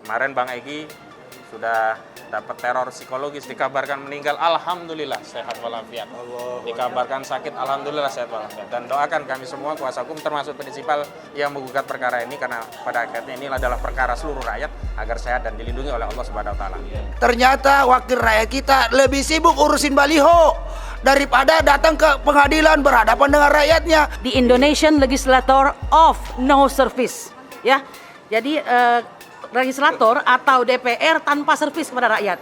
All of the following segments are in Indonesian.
Kemarin Bang Egy sudah dapat teror psikologis, dikabarkan meninggal, alhamdulillah sehat walafiat. Dikabarkan sakit, alhamdulillah sehat walafiat. Dan doakan kami semua kuasa hukum termasuk prinsipal yang menggugat perkara ini, karena pada akhirnya ini adalah perkara seluruh rakyat agar sehat dan dilindungi oleh Allah Subhanahu wa taala. Ternyata wakil rakyat kita lebih sibuk urusin baliho daripada datang ke pengadilan berhadapan dengan rakyatnya. The Indonesian Legislator of No Service, ya. Jadi legislator atau DPR tanpa servis kepada rakyat.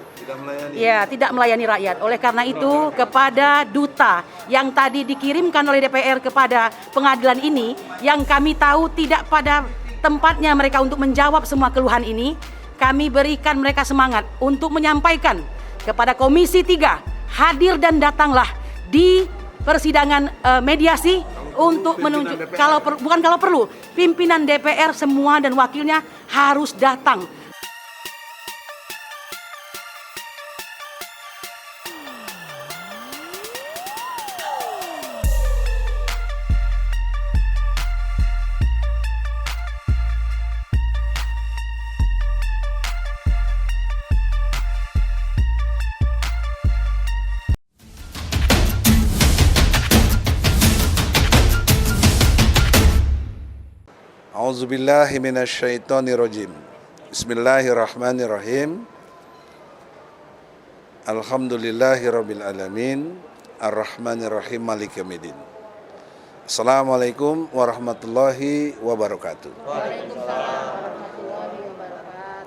Tidak melayani rakyat. Oleh karena itu, kepada duta yang tadi dikirimkan oleh DPR kepada pengadilan ini, yang kami tahu tidak pada tempatnya mereka untuk menjawab semua keluhan ini, kami berikan mereka semangat untuk menyampaikan kepada Komisi 3, hadir dan datanglah di persidangan mediasi untuk menunjuk, bukan kalau perlu, pimpinan DPR semua dan wakilnya harus datang. A'udzubillahi minasyaitonirrajim. Bismillahirrahmanirrahim. Alhamdulillahirabbil alamin, arrahmanirrahim, maliki yaumiddin. Assalamualaikum warahmatullahi wabarakatuh.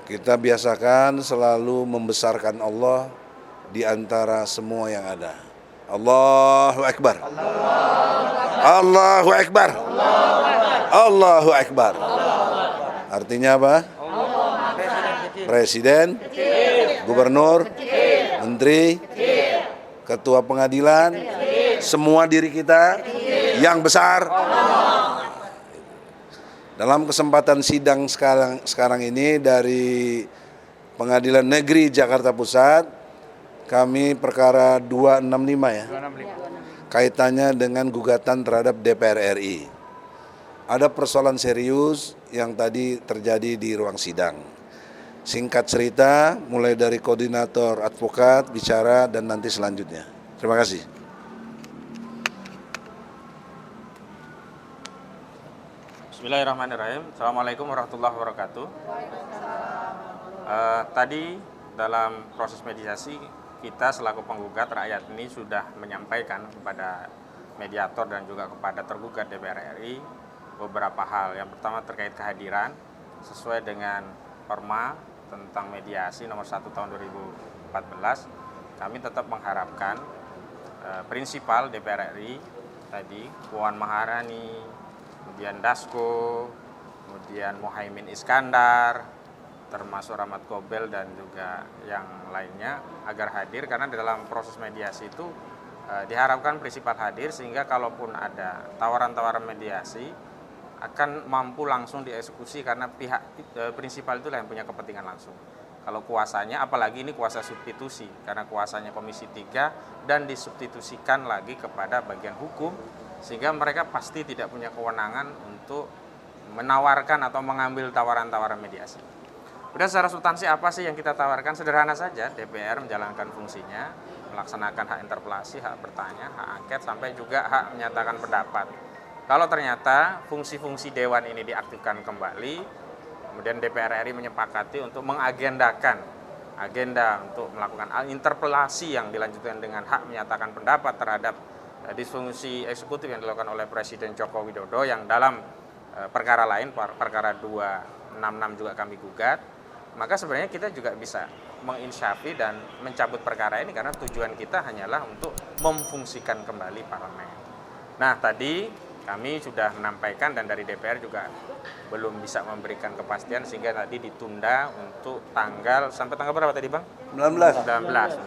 Kita biasakan selalu membesarkan Allah di antara semua yang ada. Allahu Akbar. Allahu Akbar. Allahu Akbar. Artinya apa? Presiden, gubernur, menteri, ketua pengadilan, semua diri kita yang besar. Dalam kesempatan sidang sekarang ini dari Pengadilan Negeri Jakarta Pusat, kami perkara 265 ya. Kaitannya dengan gugatan terhadap DPR RI. Ada persoalan serius yang tadi terjadi di ruang sidang. Singkat cerita, mulai dari koordinator advokat bicara dan nanti selanjutnya. Terima kasih. Bismillahirrahmanirrahim. Assalamualaikum warahmatullahi wabarakatuh. Tadi dalam proses mediasi kita selaku penggugat rakyat ini sudah menyampaikan kepada mediator dan juga kepada tergugat DPR RI beberapa hal. Yang pertama terkait kehadiran sesuai dengan Perma tentang mediasi nomor 1 tahun 2014. Kami tetap mengharapkan prinsipal DPR RI tadi, Puan Maharani, kemudian Dasko, kemudian Muhaimin Iskandar, termasuk Rahmat Gobel dan juga yang lainnya agar hadir, karena di dalam proses mediasi itu diharapkan prinsipal hadir sehingga kalaupun ada tawaran-tawaran mediasi akan mampu langsung dieksekusi, karena pihak prinsipal itulah yang punya kepentingan langsung. Kalau kuasanya, apalagi ini kuasa substitusi, karena kuasanya Komisi 3 dan disubstitusikan lagi kepada bagian hukum, sehingga mereka pasti tidak punya kewenangan untuk menawarkan atau mengambil tawaran-tawaran mediasi. Kemudian secara substansi apa sih yang kita tawarkan? Sederhana saja, DPR menjalankan fungsinya, melaksanakan hak interpelasi, hak bertanya, hak angket, sampai juga hak menyatakan pendapat. Kalau ternyata fungsi-fungsi Dewan ini diaktifkan kembali, kemudian DPR RI menyepakati untuk mengagendakan agenda untuk melakukan interpelasi yang dilanjutkan dengan hak menyatakan pendapat terhadap disfungsi eksekutif yang dilakukan oleh Presiden Joko Widodo, yang dalam perkara lain, perkara 266 juga kami gugat, maka sebenarnya kita juga bisa menginsyafi dan mencabut perkara ini, karena tujuan kita hanyalah untuk memfungsikan kembali parlemen. Nah, tadi kami sudah menampaikan dan dari DPR juga belum bisa memberikan kepastian, sehingga tadi ditunda untuk sampai tanggal berapa tadi Bang? 19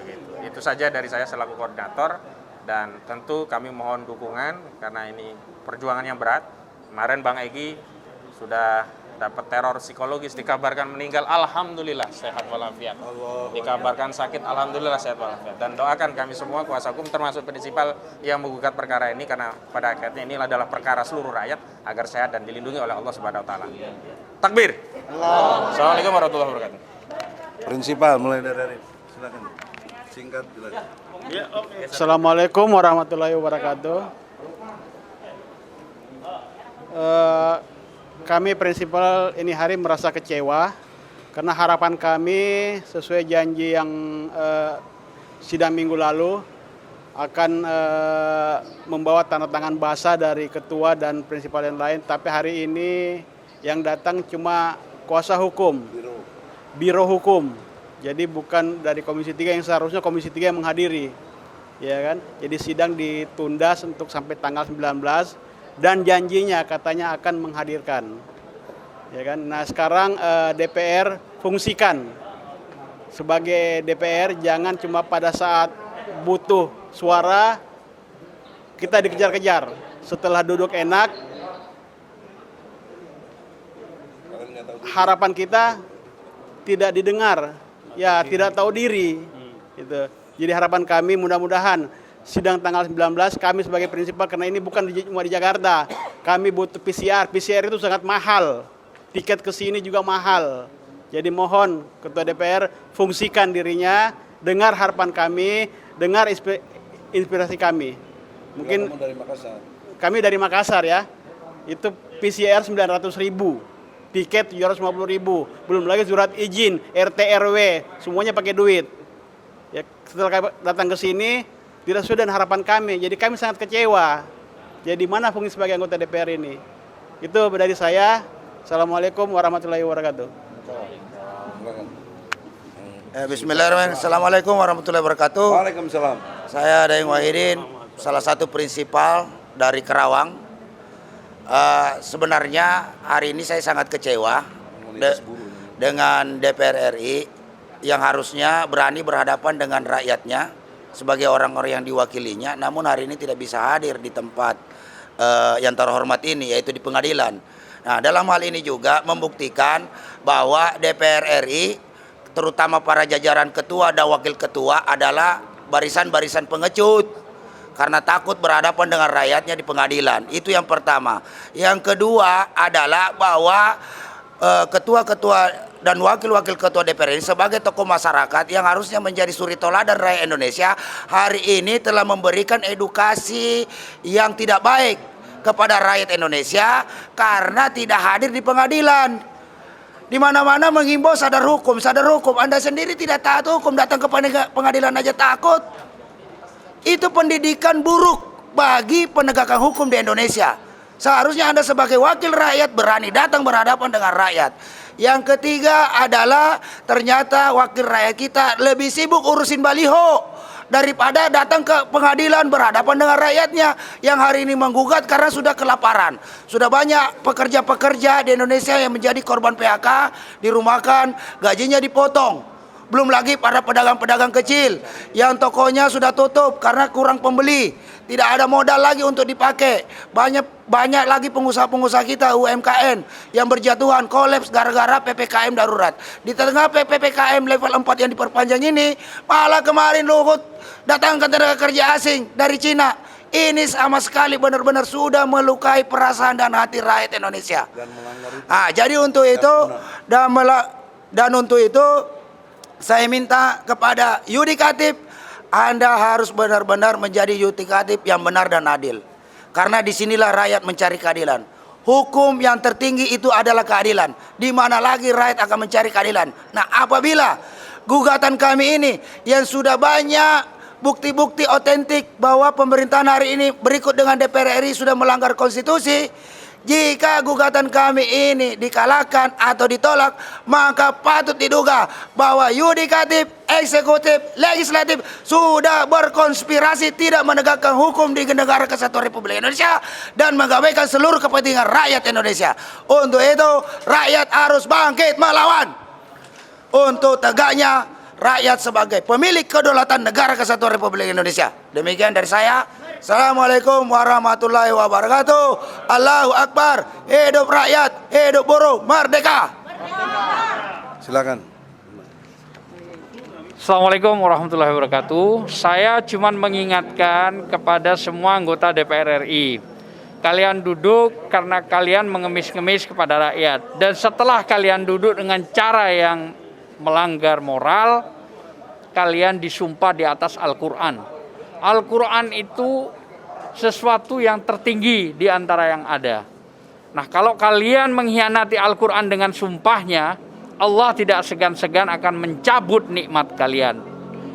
begitu. Itu saja dari saya selaku koordinator, dan tentu kami mohon dukungan karena ini perjuangan yang berat. Kemarin Bang Egy sudah dapat teror psikologis, dikabarkan meninggal, alhamdulillah sehat walafiat. Dikabarkan sakit, alhamdulillah sehat walafiat. Dan doakan kami semua kuasa hukum termasuk prinsipal yang menggugat perkara ini, karena pada akhirnya ini adalah perkara seluruh rakyat agar sehat dan dilindungi oleh Allah Subhanahu wa taala. Takbir. Assalamualaikum warahmatullahi wabarakatuh. Prinsipal mulai dari Arif. Silakan. Singkat jelas. Assalamualaikum warahmatullahi wabarakatuh. Kami prinsipal ini hari merasa kecewa karena harapan kami sesuai janji yang sidang minggu lalu akan membawa tanda tangan basah dari ketua dan prinsipal yang lain, tapi hari ini yang datang cuma kuasa hukum, biro hukum. Jadi bukan dari Komisi 3 yang seharusnya Komisi 3 yang menghadiri. Ya kan? Jadi sidang ditunda untuk sampai tanggal 19 dan janjinya katanya akan menghadirkan. Ya kan? Nah, sekarang DPR fungsikan sebagai DPR, jangan cuma pada saat butuh suara kita dikejar-kejar. Setelah duduk enak, harapan kita tidak didengar, ya tidak tahu diri. Gitu. Jadi harapan kami mudah-mudahan sidang tanggal 19 kami sebagai prinsipal, karena ini bukan cuma di Jakarta, kami butuh PCR. PCR itu sangat mahal, tiket ke sini juga mahal. Jadi mohon Ketua DPR fungsikan dirinya, dengar harapan kami, dengar inspirasi kami. Mungkin dari Makassar. Kami dari Makassar ya, itu PCR 900.000, tiket 750.000, belum lagi surat izin, RT RW, semuanya pakai duit. Ya, setelah kami datang ke sini tidak sesuai dengan harapan kami, jadi kami sangat kecewa. Jadi mana fungsi sebagai anggota DPR ini? Itu dari saya. Assalamualaikum warahmatullahi wabarakatuh. Bismillahirrahmanirrahim. Assalamualaikum warahmatullahi wabarakatuh. Waalaikumsalam. Saya Daeng Wahidin, salah satu prinsipal dari Kerawang. Sebenarnya hari ini saya sangat kecewa dengan DPR RI yang harusnya berani berhadapan dengan rakyatnya sebagai orang-orang yang diwakilinya, namun hari ini tidak bisa hadir di tempat yang terhormat ini, yaitu di pengadilan. Nah, dalam hal ini juga membuktikan bahwa DPR RI, terutama para jajaran ketua dan wakil ketua, adalah barisan-barisan pengecut karena takut berhadapan dengan rakyatnya di pengadilan. Itu yang pertama. Yang kedua adalah bahwa ketua-ketua dan wakil-wakil ketua DPR ini sebagai tokoh masyarakat yang harusnya menjadi suri toladan rakyat Indonesia, hari ini telah memberikan edukasi yang tidak baik kepada rakyat Indonesia karena tidak hadir di pengadilan. Di mana-mana menghimbau sadar hukum, sadar hukum. Anda sendiri tidak taat hukum, datang ke pengadilan aja takut. Itu pendidikan buruk bagi penegakan hukum di Indonesia. Seharusnya Anda sebagai wakil rakyat berani datang berhadapan dengan rakyat. Yang ketiga adalah ternyata wakil rakyat kita lebih sibuk urusin baliho daripada datang ke pengadilan berhadapan dengan rakyatnya yang hari ini menggugat karena sudah kelaparan. Sudah banyak pekerja-pekerja di Indonesia yang menjadi korban PHK, dirumahkan, gajinya dipotong. Belum lagi para pedagang-pedagang kecil yang tokonya sudah tutup karena kurang pembeli, tidak ada modal lagi untuk dipakai. Banyak lagi pengusaha-pengusaha kita UMKM yang berjatuhan, kolaps gara-gara PPKM darurat. Di tengah PPKM level 4 yang diperpanjang ini, malah kemarin Luhut datangkan tenaga kerja asing dari Cina. Ini sama sekali benar-benar sudah melukai perasaan dan hati rakyat Indonesia. Jadi untuk itu dan untuk itu saya minta kepada yudikatif, Anda harus benar-benar menjadi yudikatif yang benar dan adil. Karena disinilah rakyat mencari keadilan. Hukum yang tertinggi itu adalah keadilan. Di mana lagi rakyat akan mencari keadilan? Nah, apabila gugatan kami ini yang sudah banyak bukti-bukti otentik bahwa pemerintahan hari ini berikut dengan DPR RI sudah melanggar konstitusi, jika gugatan kami ini dikalahkan atau ditolak, maka patut diduga bahwa yudikatif, eksekutif, legislatif sudah berkonspirasi tidak menegakkan hukum di negara kesatuan Republik Indonesia dan mengabaikan seluruh kepentingan rakyat Indonesia. Untuk itu, rakyat harus bangkit melawan untuk tegaknya rakyat sebagai pemilik kedaulatan negara kesatuan Republik Indonesia. Demikian dari saya. Assalamualaikum warahmatullahi wabarakatuh. Allahu Akbar. Hidup rakyat, hidup buruh, merdeka. Silakan. Assalamualaikum warahmatullahi wabarakatuh. Saya cuma mengingatkan kepada semua anggota DPR RI. Kalian duduk karena kalian mengemis-ngemis kepada rakyat. Dan setelah kalian duduk dengan cara yang melanggar moral, kalian disumpah di atas Al-Quran. Al-Quran itu sesuatu yang tertinggi di antara yang ada. Nah, kalau kalian mengkhianati Al-Quran dengan sumpahnya, Allah tidak segan-segan akan mencabut nikmat kalian.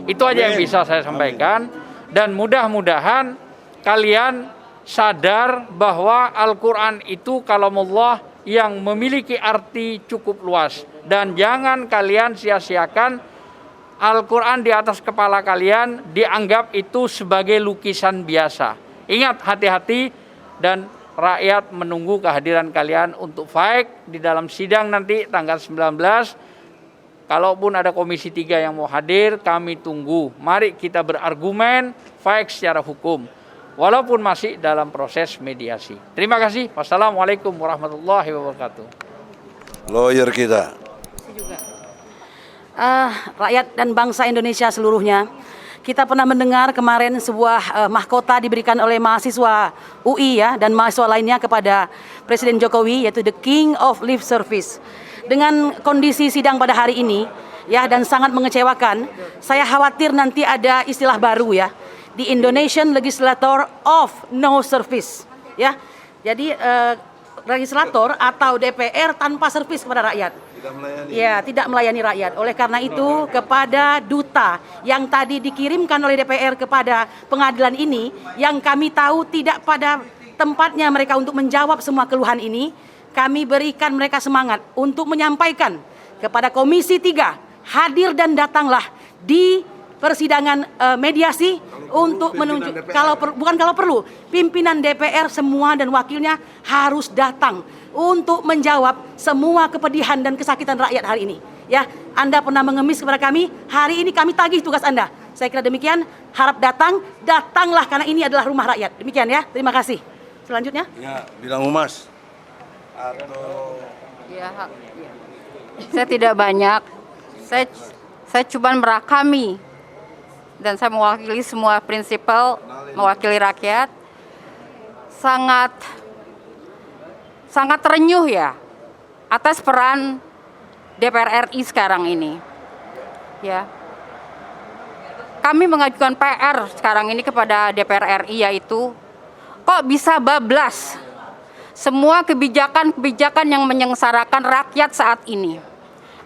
Itu aja yang bisa saya sampaikan. Dan mudah-mudahan kalian sadar bahwa Al-Quran itu kalamullah yang memiliki arti cukup luas. Dan jangan kalian sia-siakan Al-Quran di atas kepala kalian dianggap itu sebagai lukisan biasa. Ingat, hati-hati, dan rakyat menunggu kehadiran kalian untuk fight di dalam sidang nanti tanggal 19. Kalaupun ada Komisi 3 yang mau hadir, kami tunggu. Mari kita berargumen, fight secara hukum. Walaupun masih dalam proses mediasi. Terima kasih. Wassalamualaikum warahmatullahi wabarakatuh. Lawyer kita. Rakyat dan bangsa Indonesia seluruhnya, kita pernah mendengar kemarin sebuah mahkota diberikan oleh mahasiswa UI ya dan mahasiswa lainnya kepada Presiden Jokowi, yaitu the King of Lip Service. Dengan kondisi sidang pada hari ini ya dan sangat mengecewakan, saya khawatir nanti ada istilah baru ya, the Indonesian Legislator of No Service ya. Jadi legislator atau DPR tanpa servis kepada rakyat. Tidak melayani rakyat. Oleh karena itu, kepada duta yang tadi dikirimkan oleh DPR kepada pengadilan ini, yang kami tahu tidak pada tempatnya mereka untuk menjawab semua keluhan ini, kami berikan mereka semangat untuk menyampaikan kepada Komisi 3, hadir dan datanglah di persidangan mediasi untuk menunjuk, bukan kalau perlu, pimpinan DPR semua dan wakilnya harus datang untuk menjawab semua kepedihan dan kesakitan rakyat hari ini. Ya, Anda pernah mengemis kepada kami, hari ini kami tagih tugas Anda. Saya kira demikian, harap datanglah karena ini adalah rumah rakyat. Demikian ya, terima kasih. Selanjutnya. Ya, bilang Humas. Saya tidak banyak. Saya cuma merakami dan saya mewakili semua prinsipal, mewakili rakyat. Sangat terenyuh ya atas peran DPR RI sekarang ini. Ya. Kami mengajukan PR sekarang ini kepada DPR RI, yaitu kok bisa bablas semua kebijakan-kebijakan yang menyengsarakan rakyat saat ini.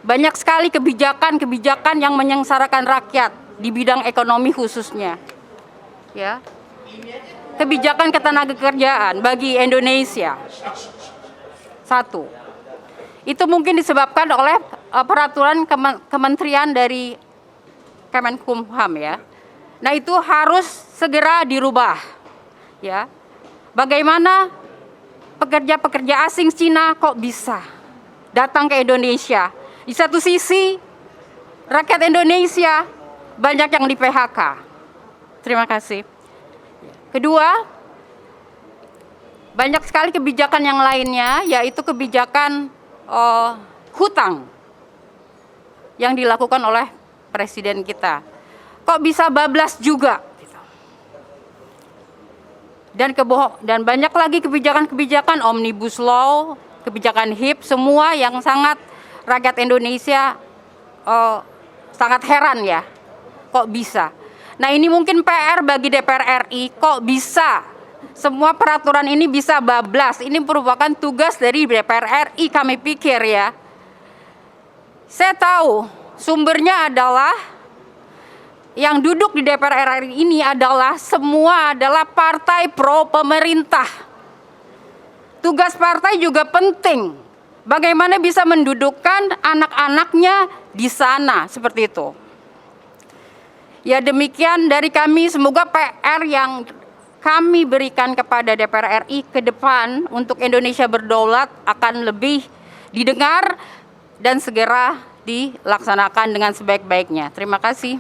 Banyak sekali kebijakan-kebijakan yang menyengsarakan rakyat di bidang ekonomi khususnya. Ya. Kebijakan ketenagakerjaan bagi Indonesia. Satu. Itu mungkin disebabkan oleh peraturan kementerian dari Kemenkumham ya. Nah, itu harus segera dirubah. Ya. Bagaimana pekerja-pekerja asing Cina kok bisa datang ke Indonesia? Di satu sisi, rakyat Indonesia banyak yang di PHK. Terima kasih. Kedua, banyak sekali kebijakan yang lainnya, yaitu kebijakan hutang yang dilakukan oleh Presiden kita. Kok bisa bablas juga? Dan banyak lagi kebijakan-kebijakan Omnibus Law, kebijakan HIP, semua yang sangat rakyat Indonesia sangat heran ya, kok bisa. Nah, ini mungkin PR bagi DPR RI, kok bisa semua peraturan ini bisa bablas. Ini merupakan tugas dari DPR RI, kami pikir ya. Saya tahu sumbernya adalah yang duduk di DPR RI ini adalah semua adalah partai pro pemerintah. Tugas partai juga penting. Bagaimana bisa mendudukkan anak-anaknya di sana, seperti itu. Ya, demikian dari kami, semoga PR yang kami berikan kepada DPR RI ke depan untuk Indonesia berdaulat akan lebih didengar dan segera dilaksanakan dengan sebaik-baiknya. Terima kasih.